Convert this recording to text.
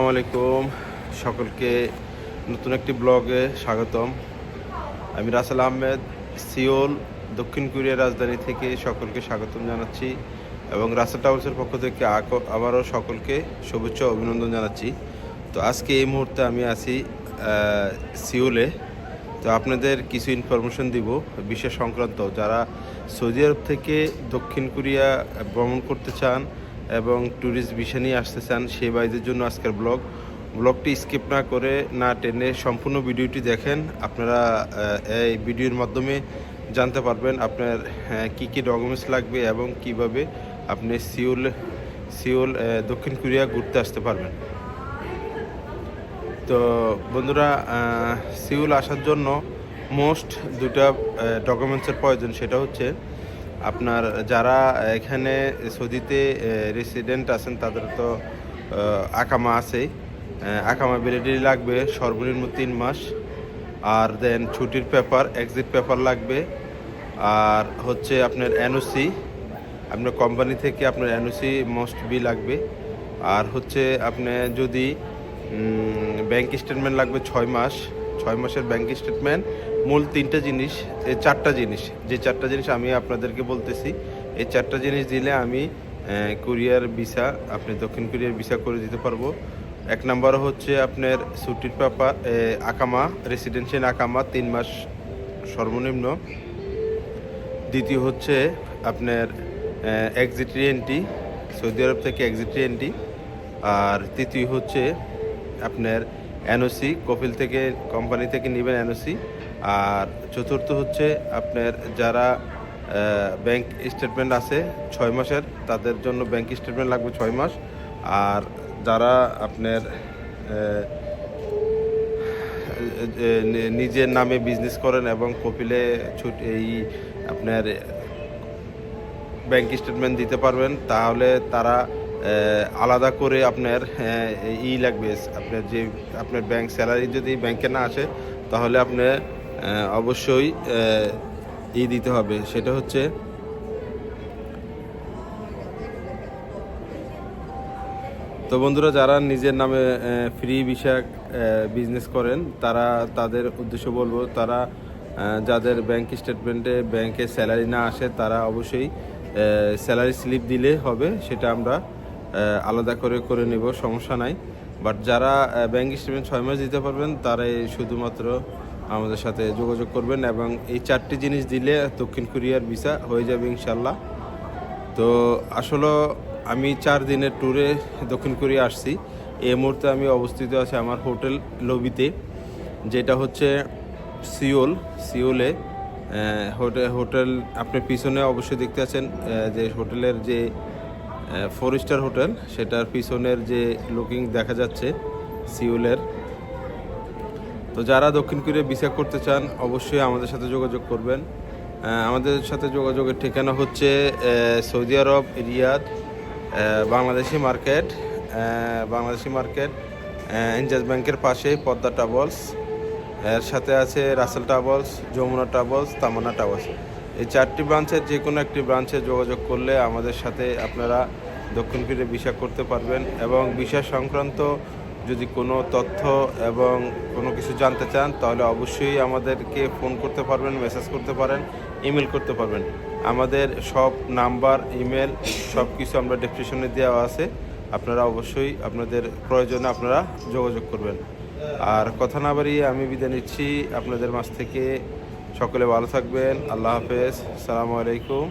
আসসালামু আলাইকুম। সকলকে নতুন একটি ব্লগে স্বাগতম। আমি রাসেল আহমেদ, সিওল, দক্ষিণ কোরিয়ার রাজধানী থেকে সকলকে স্বাগতম জানাচ্ছি এবং রাসেল ট্রাভেলসের পক্ষ থেকে আবারও সকলকে শুভেচ্ছা ও অভিনন্দন জানাচ্ছি। তো আজকে এই মুহূর্তে আমি আছি সিওলে। তো আপনাদের কিছু ইনফরমেশন দিব বিষয় সংক্রান্ত, যারা সৌদি আরব থেকে দক্ষিণ কোরিয়া ভ্রমণ করতে চান এবং ট্যুরিস্ট ভিসা নিয়ে আসতে চান সেই ভাইদের জন্য আজকের ব্লগটি স্কিপ না করে না টেনে সম্পূর্ণ ভিডিওটি দেখেন। আপনারা এই ভিডিওর মাধ্যমে জানতে পারবেন আপনার কী কী ডকুমেন্টস লাগবে এবং কিভাবে আপনি সিওল দক্ষিণ কোরিয়া ঘুরতে আসতে পারবেন। তো বন্ধুরা, সিওল আসার জন্য মোস্ট দুটা ডকুমেন্টসের প্রয়োজন। সেটা হচ্ছে আপনার যারা এখানে সৌদিতে রেসিডেন্ট আছেন তাদের তো আকামা আছে, আকামা ভ্যালিডিটি লাগবে সর্বনিম্ন 3 মাস। আর দেন ছুটির পেপার, এক্সিট পেপার লাগবে। আর হচ্ছে আপনার এনওসি, আপনার কোম্পানি থেকে আপনার এনওসি মোস্ট বি লাগবে। আর হচ্ছে আপনি যদি ব্যাংক স্টেটমেন্ট লাগবে 6 মাস, 6 মাসের ব্যাংক স্টেটমেন্ট। মূল 3টা জিনিস, এই 4টা জিনিস, যে 4টা জিনিস আমি আপনাদেরকে বলতেছি, এই 4টা জিনিস দিলে আমি কোরিয়ার ভিসা, আপনি দক্ষিণ কোরিয়ার ভিসা করে দিতে পারবো। 1 নাম্বার হচ্ছে আপনার ছুটির পেপার, আকামা, রেসিডেন্সিয়াল আকামা 3 মাস সর্বনিম্ন। দ্বিতীয় হচ্ছে আপনার এক্সিট এন্ট্রি, সৌদি আরব থেকে এক্সিট এন্ট্রি। আর তৃতীয় হচ্ছে আপনার এনওসি, কফিল থেকে কোম্পানি থেকে নেবেন এনওসি। আর চতুর্থ হচ্ছে আপনার যারা ব্যাংক স্টেটমেন্ট আছে 6 মাসের, তাদের জন্য ব্যাংক স্টেটমেন্ট লাগবে 6 মাস। আর যারা আপনার নিজের নামে বিজনেস করেন এবং কপিলে এই আপনার ব্যাংক স্টেটমেন্ট দিতে পারবেন, তাহলে তারা আলাদা করে আপনার লাগবে। আপনার যে আপনার ব্যাংক স্যালারি যদি ব্যাংকে না আসে, তাহলে আপনার অবশ্যই দিতে হবে। সেটা হচ্ছে তো বন্ধুরা, যারা নিজের নামে ফ্রি ভিসা বিজনেস করেন, তাদের উদ্দেশ্য বলবো, তারা যাদের ব্যাংক স্টেটমেন্টে ব্যাংকে স্যালারি না আসে, তারা অবশ্যই স্যালারি স্লিপ দিলে হবে, সেটা আমরা আলাদা করে নেব, সমস্যা নাই। বাট যারা ব্যাংক স্টেটমেন্ট 6 মাস দিতে পারবেন, তারাই শুধুমাত্র আমাদের সাথে যোগাযোগ করবেন এবং এই 4টি জিনিস দিলে দক্ষিণ কোরিয়ার ভিসা হয়ে যাবে ইনশাল্লাহ। তো আসলে আমি 4 দিনের ট্যুরে দক্ষিণ কোরিয়া আসছি। এই মুহূর্তে আমি অবস্থিত আছি আমার হোটেল লবিতে, যেটা হচ্ছে সিওলে হোটেল। আপনি পিছনে অবশ্যই দেখতে আছেন যে হোটেলের যে 4 স্টার হোটেল, সেটার পিছনের যে লুকিং দেখা যাচ্ছে সিওলের। তো যারা দক্ষিণ কোরিয়া ভিসা করতে চান, অবশ্যই আমাদের সাথে যোগাযোগ করবেন। আমাদের সাথে যোগাযোগের ঠিকানা হচ্ছে সৌদি আরব, রিয়াদ, বাংলাদেশি মার্কেট, এনজাজ ব্যাংকের পাশে পদ্মা ট্রাভেলস, এর সাথে আছে রাসেল ট্রাভেলস, যমুনা ট্রাভেলস, তামান্না ট্রাভেলস। এই 4টি ব্রাঞ্চের যে কোনো একটি ব্রাঞ্চে যোগাযোগ করলে আমাদের সাথে আপনারা দক্ষিণ কোরিয়া ভিসা করতে পারবেন। এবং ভিসা সংক্রান্ত যদি কোনো তথ্য এবং কোনো কিছু জানতে চান, তাহলে অবশ্যই আমাদেরকে ফোন করতে পারবেন, মেসেজ করতে পারেন, ইমেল করতে পারবেন। আমাদের সব নাম্বার, ইমেল সব কিছু আমরা ডেসক্রিপশনে দেওয়া আছে। আপনারা অবশ্যই আপনাদের প্রয়োজনে আপনারা যোগাযোগ করবেন। আর কথা না বাড়িয়ে আমি বিদায় নিচ্ছি আপনাদের মাঝ থেকে। সকলে ভালো থাকবেন। আল্লাহ হাফেজ, আসসালামু আলাইকুম।